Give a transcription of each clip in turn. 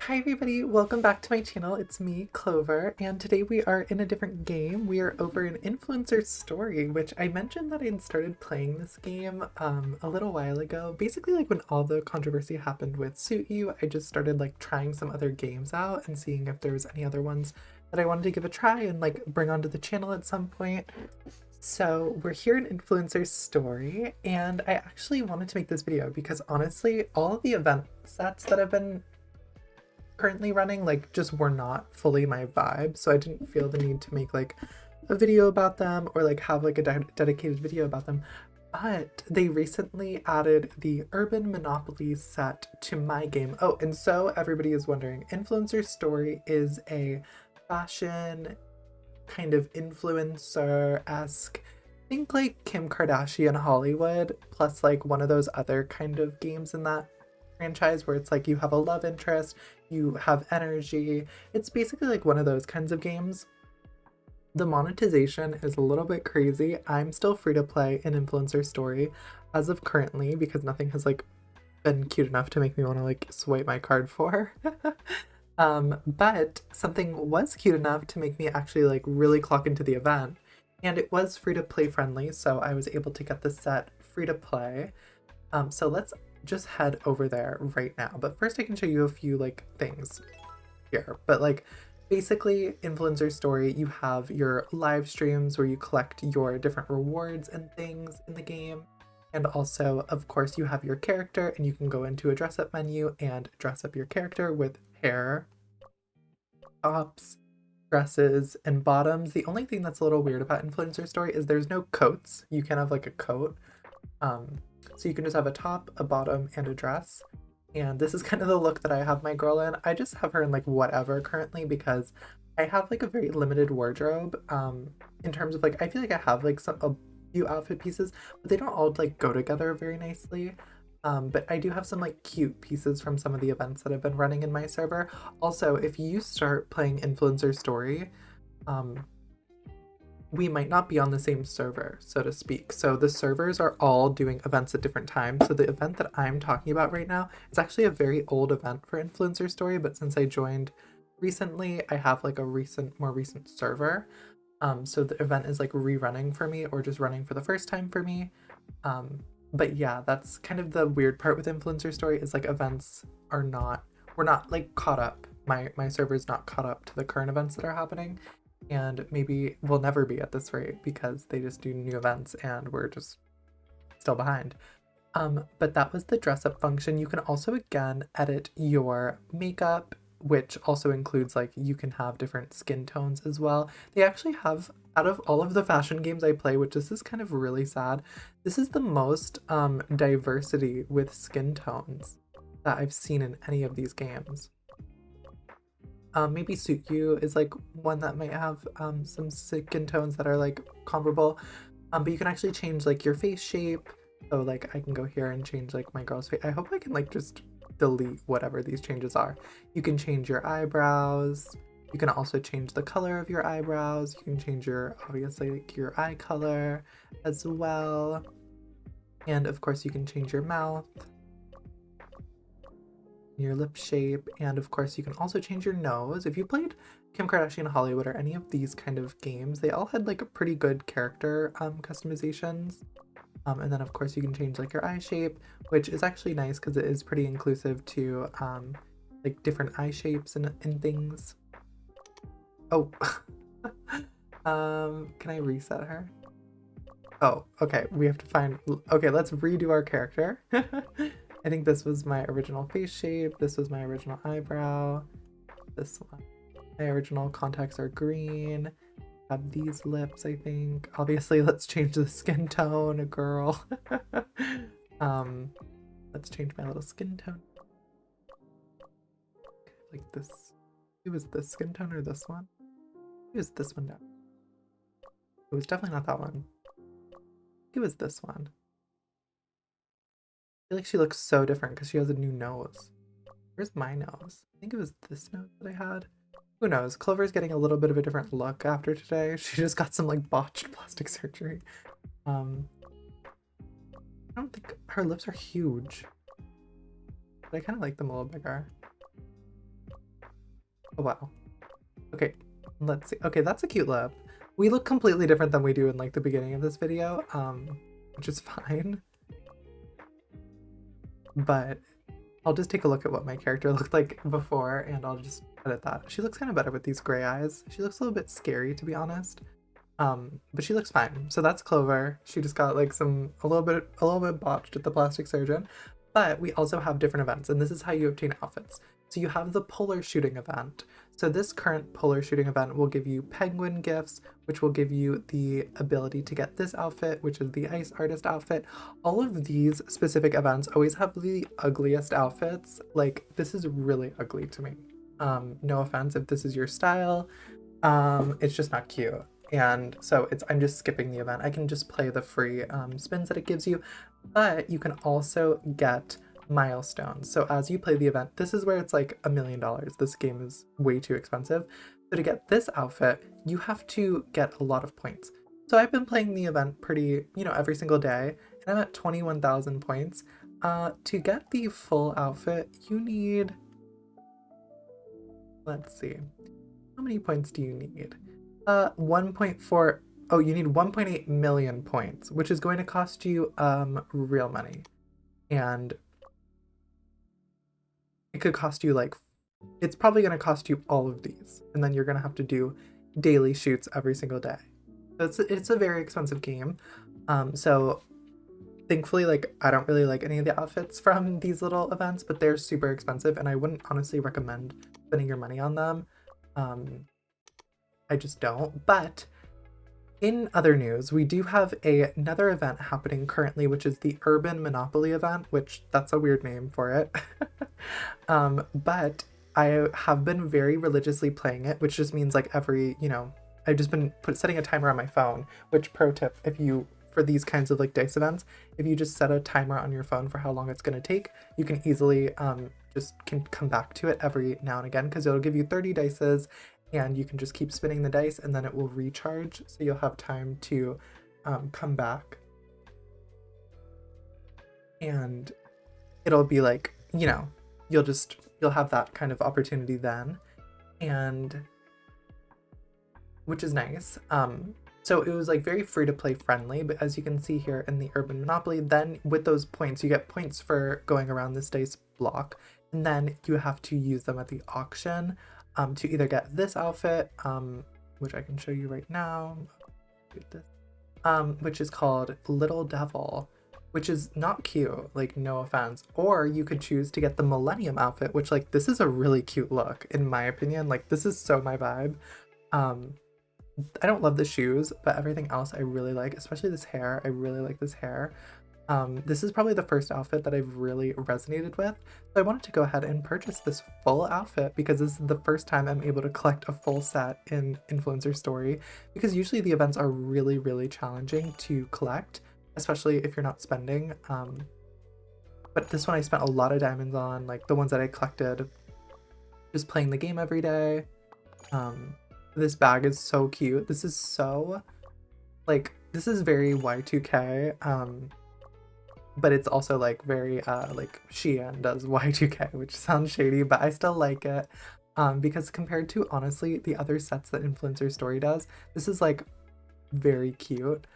Hi everybody, welcome back to my channel. It's me, Clover, and today we are in a different game. We are over in Influencer Story, which I mentioned that I'd started playing this game a little while ago. Basically, like when all the controversy happened with Suit You, I just started like trying some other games out and seeing if there was any other ones that I wanted to give a try and like bring onto the channel at some point. So we're here in Influencer Story, and I actually wanted to make this video because honestly, all of the event sets that I've been currently running like just were not fully my vibe, so I didn't feel the need to make like a video about them or like have like a dedicated video about them. But they recently added the Urban Monopoly set to my game. Oh, and so everybody is wondering, Influencer Story is a fashion kind of influencer-esque, think like Kim Kardashian Hollywood plus like one of those other kind of games in that franchise where it's like you have a love interest, you have energy. It's basically like one of those kinds of games. The monetization is a little bit crazy. I'm still free to play an Influencer Story as of currently because nothing has like been cute enough to make me want to like swipe my card for. But something was cute enough to make me actually like really clock into the event, and it was free to play friendly, so I was able to get the set free to play. So let's just head over there right now. But first I can show you a few like things here. But like basically Influencer Story, you have your live streams where you collect your different rewards and things in the game. And also, of course, you have your character and you can go into a dress up menu and dress up your character with hair, tops, dresses, and bottoms. The only thing that's a little weird about Influencer Story is there's no coats. You can have like a coat. So you can just have a top, a bottom, and a dress. And this is kind of the look that I have my girl in. I just have her in like whatever currently because I have like a very limited wardrobe in terms of like I feel like I have like a few outfit pieces, but they don't all like go together very nicely. But I do have some like cute pieces from some of the events that I've been running in my server. Also, if you start playing Influencer Story, um, we might not be on the same server, so to speak. So the servers are all doing events at different times. So the event that I'm talking about right now is actually a very old event for Influencer Story, but since I joined recently, I have like a more recent server. So the event is like rerunning for me or just running for the first time for me. But yeah, that's kind of the weird part with Influencer Story is like events are not, we're not like caught up. My server's not caught up to the current events that are happening, and maybe we'll never be at this rate because they just do new events and we're just still behind. But that was the dress up function. You can also again edit your makeup, which also includes like you can have different skin tones as well. They actually have, out of all of the fashion games I play, which this is kind of really sad, this is the most diversity with skin tones that I've seen in any of these games. Maybe Suit You is like one that might have some skin tones that are like comparable. But you can actually change like your face shape. So like I can go here and change like my girl's face. I hope I can like just delete whatever these changes are. You can change your eyebrows. You can also change the color of your eyebrows. You can change your, obviously, like your eye color as well. And of course you can change your mouth, your lip shape, and of course you can also change your nose. If you played Kim Kardashian Hollywood or any of these kind of games, they all had like a pretty good character customizations. And then of course you can change like your eye shape, which is actually nice because it is pretty inclusive to like different eye shapes and things. Oh, can I reset her? Oh, okay, we have to find, okay, let's redo our character. I think this was my original face shape, this was my original eyebrow, this one. My original contacts are green, have these lips, I think. Obviously, let's change the skin tone, girl. um, let's change my little skin tone. Like this. It was this skin tone or this one? It was this one down. It was definitely not that one. It was this one. I feel like she looks so different because she has a new nose. Where's my nose? I think it was this nose that I had. Who knows? Clover's getting a little bit of a different look after today. She just got some like botched plastic surgery. I don't think her lips are huge, but I kind of like them a little bigger. Oh, wow. Okay, let's see. Okay, that's a cute lip. We look completely different than we do in like the beginning of this video, which is fine. But I'll just take a look at what my character looked like before and I'll just edit that. She looks kind of better with these gray eyes. She looks a little bit scary, to be honest. But she looks fine. So that's Clover. She just got like a little bit botched at the plastic surgeon. But we also have different events, and this is how you obtain outfits. So you have the polar shooting event. So this current polar shooting event will give you penguin gifts, which will give you the ability to get this outfit, which is the ice artist outfit. All of these specific events always have the ugliest outfits. Like, this is really ugly to me. No offense if this is your style. It's just not cute. And so I'm just skipping the event. I can just play the free spins that it gives you, but you can also get milestones. So as you play the event, this is where it's like $1 million. This game is way too expensive. So to get this outfit, you have to get a lot of points. So I've been playing the event pretty, every single day, and I'm at 21,000 points. To get the full outfit, you need, let's see, how many points do you need? 1.4, oh, you need 1.8 million points, which is going to cost you real money. And it could cost you like, it's probably going to cost you all of these, and then you're going to have to do daily shoots every single day. So it's a very expensive game. So thankfully, like, I don't really like any of the outfits from these little events, but they're super expensive, and I wouldn't honestly recommend spending your money on them. I just don't. But in other news, we do have another event happening currently, which is the Urban Monopoly event, which that's a weird name for it. But I have been very religiously playing it, which just means like I've just been setting a timer on my phone, which pro tip, for these kinds of like dice events, if you just set a timer on your phone for how long it's going to take, you can easily just can come back to it every now and again because it'll give you 30 dices and you can just keep spinning the dice and then it will recharge, so you'll have time to come back and it'll be like, you'll have that kind of opportunity then, and which is nice. So it was like very free to play friendly, but as you can see here in the Urban Monopoly, then with those points, you get points for going around this dice block, and then you have to use them at the auction to either get this outfit, which I can show you right now, which is called Little Devil, which is not cute, like no offense. Or you could choose to get the Millennium outfit, which like this is a really cute look in my opinion. Like this is so my vibe. I don't love the shoes, but everything else I really like, especially this hair. I really like this hair. This is probably the first outfit that I've really resonated with. So I wanted to go ahead and purchase this full outfit because this is the first time I'm able to collect a full set in Influencer Story, because usually the events are really, really challenging to collect, especially if you're not spending. But this one I spent a lot of diamonds on, like the ones that I collected just playing the game every day. This bag is so cute. This is so, like, this is very Y2K, but it's also like very, like Shein does Y2K, which sounds shady, but I still like it, because compared to, honestly, the other sets that Influencer Story does, this is like very cute.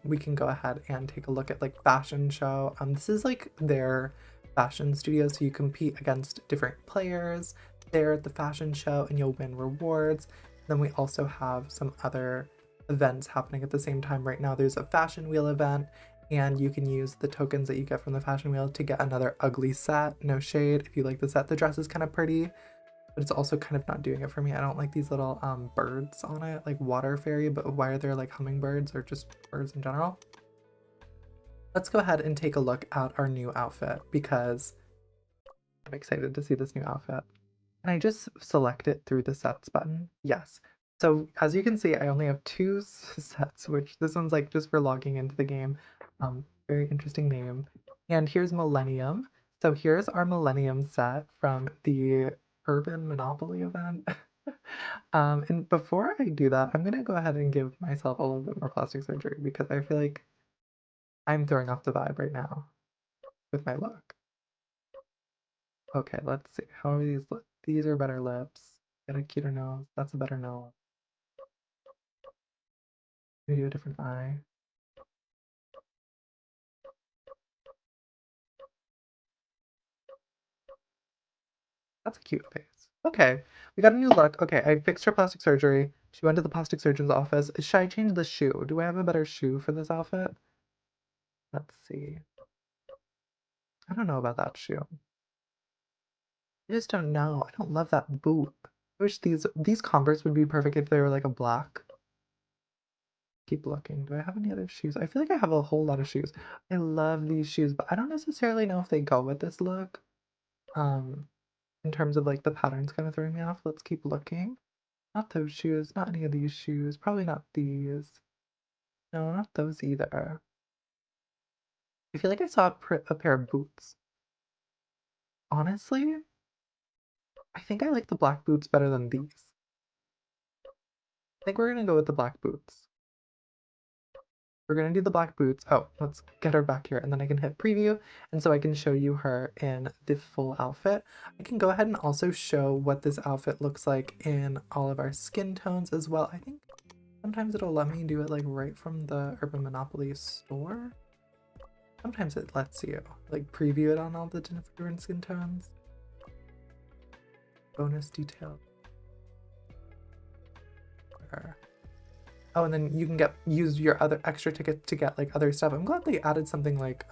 We can go ahead and take a look at like fashion show. This is like their fashion studio, so you compete against different players there at the fashion show and you'll win rewards. Then we also have some other events happening at the same time right now. There's a fashion wheel event, and you can use the tokens that you get from the fashion wheel to get another ugly set. No shade if you like the set. The dress is kind of pretty, but it's also kind of not doing it for me. I don't like these little birds on it, like water fairy, but why are there like hummingbirds or just birds in general? Let's go ahead and take a look at our new outfit because I'm excited to see this new outfit. Can I just select it through the sets button? Yes. So as you can see, I only have two sets, which this one's like just for logging into the game. Very interesting name. And here's Millennium. So here's our Millennium set from the Urban Monopoly event. And before I do that, I'm gonna go ahead and give myself a little bit more plastic surgery because I feel like I'm throwing off the vibe right now with my look. Okay, let's see. How are these lips? These are better lips. Get a cuter nose. That's a better nose. Maybe a different eye. That's a cute face. Okay, we got a new look. Okay, I fixed her plastic surgery. She went to the plastic surgeon's office. Should I change the shoe? Do I have a better shoe for this outfit? Let's see. I don't know about that shoe. I just don't know. I don't love that boot. I wish these Converse would be perfect if they were like a black. Keep looking. Do I have any other shoes? I feel like I have a whole lot of shoes. I love these shoes, but I don't necessarily know if they go with this look. Um, in terms of like the patterns kind of throwing me off. Let's keep looking. Not those shoes, not any of these shoes. Probably not these. No, not those either. I feel like I saw a pair of boots. Honestly, I think I like the black boots better than these. I think we're gonna go with the black boots. We're gonna do the black boots. Oh, let's get her back here and then I can hit preview. And so I can show you her in the full outfit. I can go ahead and also show what this outfit looks like in all of our skin tones as well. I think sometimes it'll let me do it like right from the Urban Monopoly store. Sometimes it lets you like preview it on all the different skin tones. Bonus detail. Oh, and then you can use your other extra ticket to get like other stuff. I'm glad they added something like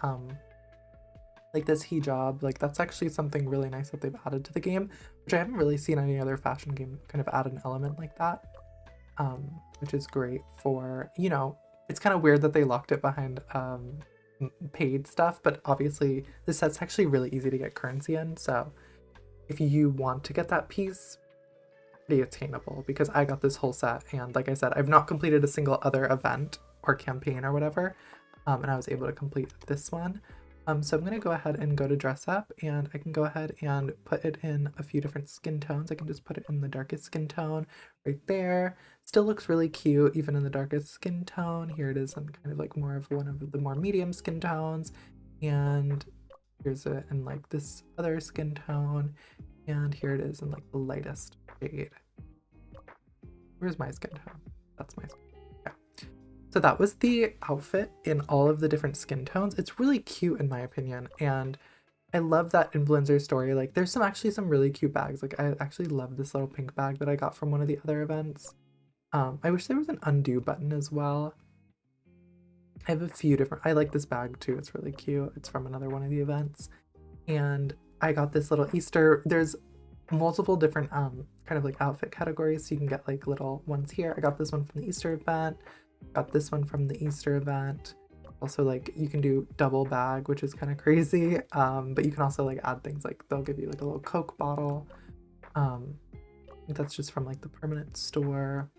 this hijab. Like that's actually something really nice that they've added to the game, which I haven't really seen any other fashion game kind of add an element like that. Which is great for, you know, it's kind of weird that they locked it behind paid stuff, but obviously this set's actually really easy to get currency in, so if you want to get that piece, pretty attainable, because I got this whole set, and like I said, I've not completed a single other event or campaign or whatever, and I was able to complete this one. So I'm going to go ahead and go to dress up, and I can go ahead and put it in a few different skin tones. I can just put it in the darkest skin tone right there. Still looks really cute even in the darkest skin tone. Here it is in kind of like more of one of the more medium skin tones, and here's it in like this other skin tone, and here it is in like the lightest shade. Where's my skin tone? That's my skin. So that was the outfit in all of the different skin tones. It's really cute in my opinion, and I love that influencer story. Like there's actually some really cute bags. Like I actually love this little pink bag that I got from one of the other events. I wish there was an undo button as well. I have a few different, I like this bag too. It's really cute. It's from another one of the events. And I got this little Easter, there's multiple different kind of like outfit categories. So you can get like little ones here. I got this one from the Easter event. Got this one from the Easter event. Also, like you can do double bag, which is kind of crazy. But you can also like add things like they'll give you like a little Coke bottle. That's just from like the permanent store.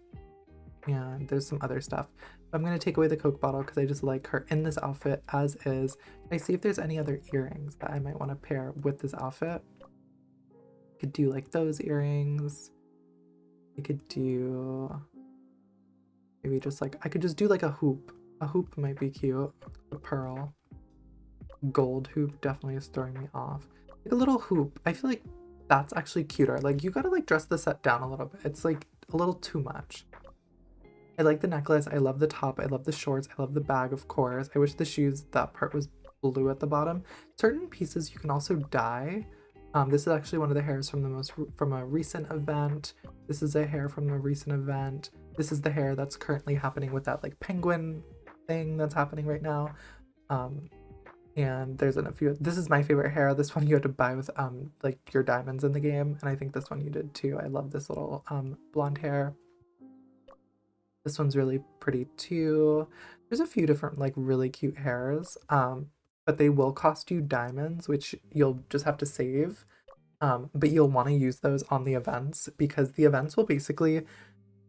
And there's some other stuff. But I'm gonna take away the Coke bottle because I just like her in this outfit as is. I see if there's any other earrings that I might want to pair with this outfit. I could do like those earrings. I could do maybe just like, I could just do like a hoop. A hoop might be cute. A pearl. Gold hoop definitely is throwing me off. Like a little hoop. I feel like that's actually cuter. Like you gotta like dress the set down a little bit. It's like a little too much. I like the necklace. I love the top. I love the shorts. I love the bag, of course. I wish the shoes, that part was blue at the bottom. Certain pieces you can also dye. This is actually one of the hairs from a recent event. This is a hair from a recent event. This is the hair that's currently happening with that like penguin thing that's happening right now. And there's a few, this is my favorite hair. This one you had to buy with like your diamonds in the game. And I think this one you did too. I love this little blonde hair. This one's really pretty too. There's a few different like really cute hairs. But they will cost you diamonds, which you'll just have to save. But you'll want to use those on the events because the events will basically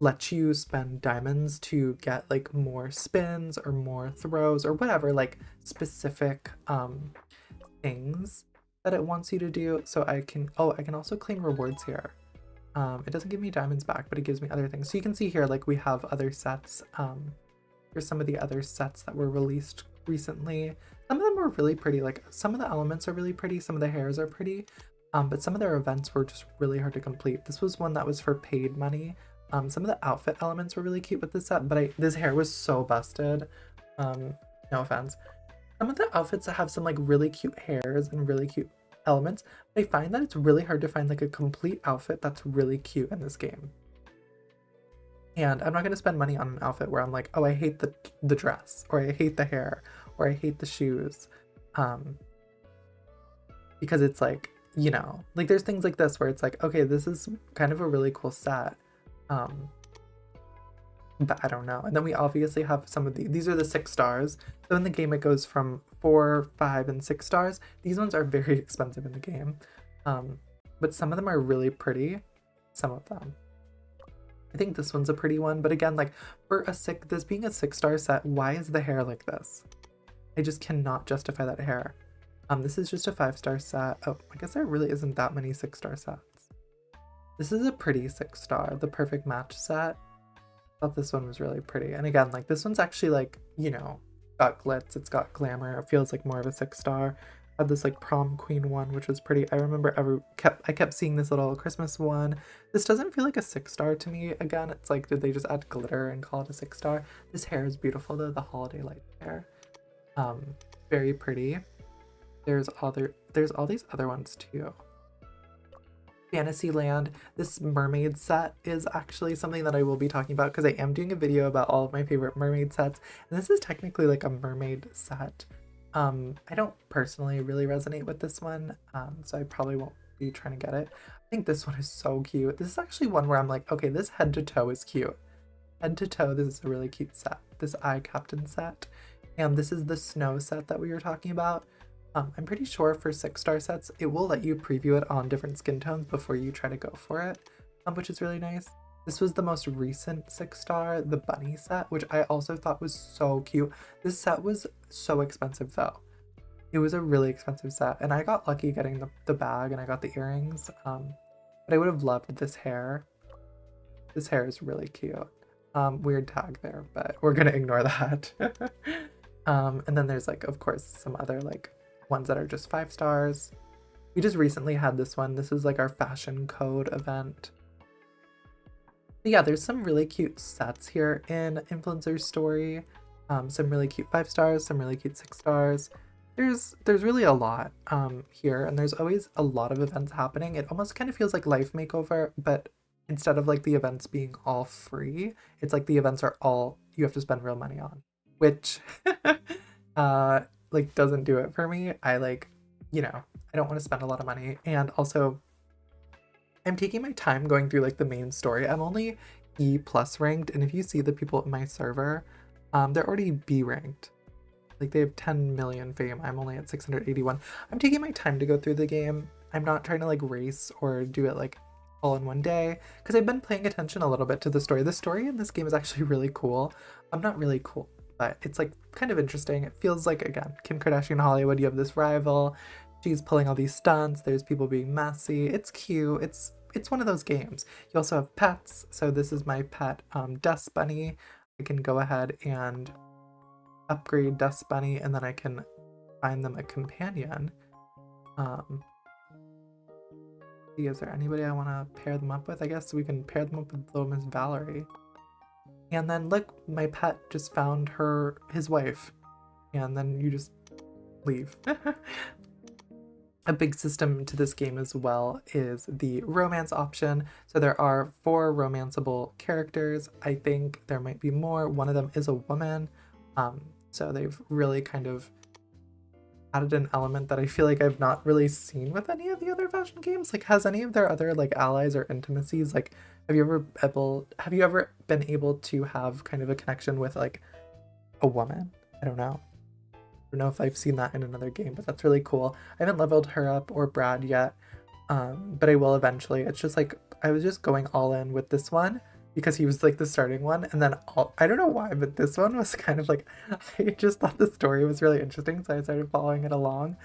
let you spend diamonds to get like more spins or more throws or whatever, like specific things that it wants you to do. So I can also claim rewards here. It doesn't give me diamonds back, but it gives me other things. So you can see here, like we have other sets. Here's some of the other sets that were released recently. Some of them are really pretty. Like some of the elements are really pretty. Some of the hairs are pretty. But some of their events were just really hard to complete. This was one that was for paid money. Some of the outfit elements were really cute with this set, but this hair was so busted. No offense. Some of the outfits have some like really cute hairs and really cute elements, but I find that it's really hard to find like a complete outfit that's really cute in this game. And I'm not going to spend money on an outfit where I'm like, oh, I hate the dress, or I hate the hair, or I hate the shoes. Because it's like, you know, like there's things like this where it's like, okay, this is kind of a really cool set. But I don't know. And then we obviously have some of these are the 6 stars. So in the game it goes from 4, 5, and 6 stars. These ones are very expensive in the game. But some of them are really pretty. Some of them. I think this one's a pretty one, but again, like for this being a 6-star set, why is the hair like this? I just cannot justify that hair. This is just a 5-star set. Oh, I guess there really isn't that many 6-star sets. This is a pretty 6-star, the perfect match set. I thought this one was really pretty. And again, like this one's actually like, you know, got glitz, it's got glamour. It feels like more of a 6-star. I had this like prom queen one, which was pretty. I remember I kept seeing this little Christmas one. This doesn't feel like a 6-star to me. Again, it's like, did they just add glitter and call it a 6-star? This hair is beautiful though, the holiday light hair. Very pretty. There's all these other ones too. Fantasyland. This mermaid set is actually something that I will be talking about because I am doing a video about all of my favorite mermaid sets. And this is technically like a mermaid set. I don't personally really resonate with this one, so I probably won't be trying to get it. I think this one is so cute. This is actually one where I'm like, okay, this head to toe is cute. Head to toe, this is a really cute set. This Eye Captain set. And this is the snow set that we were talking about. I'm pretty sure for 6-star sets, it will let you preview it on different skin tones before you try to go for it, which is really nice. This was the most recent 6-star, the bunny set, which I also thought was so cute. This set was so expensive though. It was a really expensive set, and I got lucky getting the bag and I got the earrings, but I would have loved this hair. This hair is really cute. Weird tag there, but we're gonna ignore that. And then there's like, of course, some other like ones that are just 5 stars. We just recently had this one. This was like our fashion code event. But yeah, there's some really cute sets here in Influencer Story. Some really cute 5 stars, some really cute 6 stars. There's really a lot here, and there's always a lot of events happening. It almost kind of feels like Life Makeover, but instead of like the events being all free, it's like the events are all you have to spend real money on, which like doesn't do it for me. I like, you know, I don't want to spend a lot of money, and also I'm taking my time going through like the main story. I'm only E+ ranked, and if you see the people in my server, they're already B ranked. Like they have 10 million fame. I'm only at 681. I'm taking my time to go through the game. I'm not trying to like race or do it like all in one day, because I've been paying attention a little bit to the story. The story in this game is actually really cool. I'm not really cool, but it's like kind of interesting. It feels like, again, Kim Kardashian Hollywood, you have this rival. She's pulling all these stunts. There's people being messy. It's cute. It's one of those games. You also have pets. So this is my pet, Dust Bunny. I can go ahead and upgrade Dust Bunny, and then I can find them a companion. See, is there anybody I want to pair them up with? I guess we can pair them up with Little Miss Valerie. And then look, my pet just found his wife, and then you just leave. A big system to this game as well is the romance option. So there are 4 romanceable characters. I think there might be more. One of them is a woman. So they've really kind of added an element that I feel like I've not really seen with any of the other fashion games. Like, has any of their other like allies or intimacies, like have you ever been able to have kind of a connection with like a woman? I don't know if I've seen that in another game, but that's really cool. I haven't leveled her up or Brad yet, but I will eventually. It's just like I was just going all in with this one because he was like the starting one, and then I don't know why, but this one was kind of like, I just thought the story was really interesting, so I started following it along.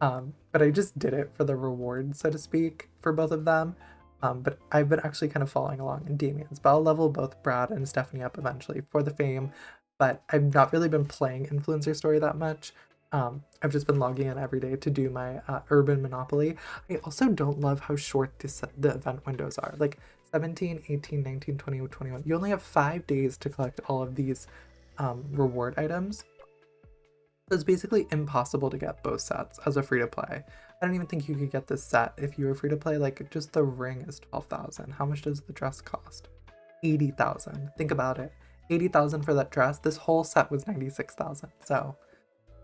But I just did it for the reward, so to speak, for both of them. But I've been actually kind of following along in Damien's, but I'll level both Brad and Stephanie up eventually for the fame. But I've not really been playing Influencer Story that much. I've just been logging in every day to do my urban Monopoly. I also don't love how short the event windows are. Like 17, 18, 19, 20, 21. You only have 5 days to collect all of these reward items. So it's basically impossible to get both sets as a free-to-play. I don't even think you could get this set if you were free-to-play. Like, just the ring is 12,000. How much does the dress cost? 80,000. Think about it. 80,000 for that dress. This whole set was 96,000. So,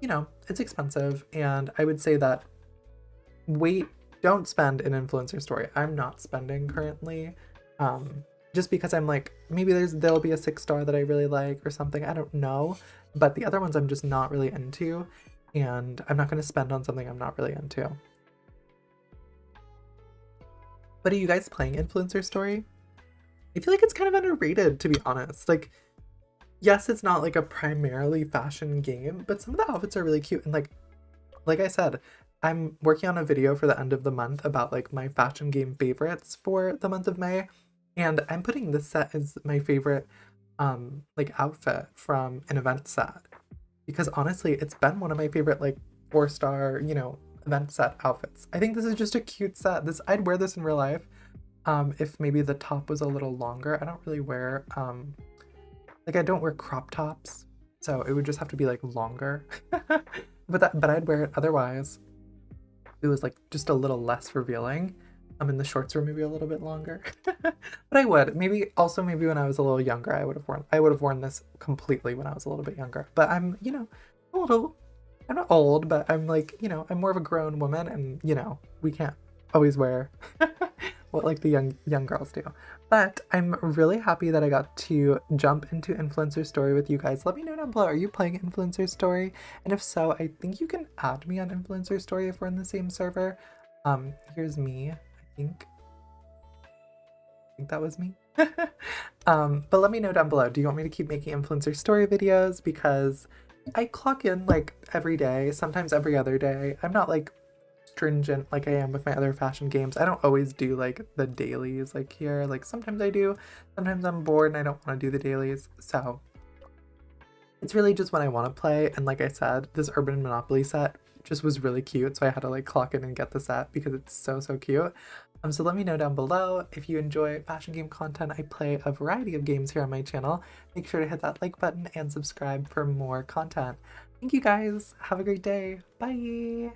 you know, it's expensive. And I would say that don't spend an influencer story. I'm not spending currently. Just because I'm like, maybe there'll be a 6-star that I really like or something. I don't know. But the other ones I'm just not really into. And I'm not going to spend on something I'm not really into. But are you guys playing Influencer Story? I feel like it's kind of underrated, to be honest. Like, yes, it's not like a primarily fashion game, but some of the outfits are really cute. And like I said, I'm working on a video for the end of the month about like my fashion game favorites for the month of May. And I'm putting this set as my favorite like outfit from an event set. Because honestly, it's been one of my favorite like 4-star, you know, event set outfits. I think this is just a cute set. I'd wear this in real life. If maybe the top was a little longer. I don't really wear like I don't wear crop tops, so it would just have to be like longer. but I'd wear it otherwise. It was like just a little less revealing. And the shorts were maybe a little bit longer. But I would. Maybe when I was a little younger, I would have worn this completely when I was a little bit younger. But I'm, you know, I'm not old, but I'm like, you know, I'm more of a grown woman, and you know, we can't always wear what like the young girls do. But I'm really happy that I got to jump into Influencer Story with you guys. Let me know down below, are you playing Influencer Story? And if so, I think you can add me on Influencer Story if we're in the same server. Here's me. I think that was me. But let me know down below, do you want me to keep making Influencer Story videos? Because I clock in like every day, sometimes every other day. I'm not like stringent like I am with my other fashion games. I don't always do like the dailies like here. Like sometimes I do, sometimes I'm bored and I don't want to do the dailies. So it's really just when I want to play. And like I said, this Urban Monopoly set just was really cute, so I had to like clock in and get the set because it's so cute. So let me know down below if you enjoy fashion game content. I play a variety of games here on my channel. Make sure to hit that like button and subscribe for more content. Thank you guys. Have a great day. Bye.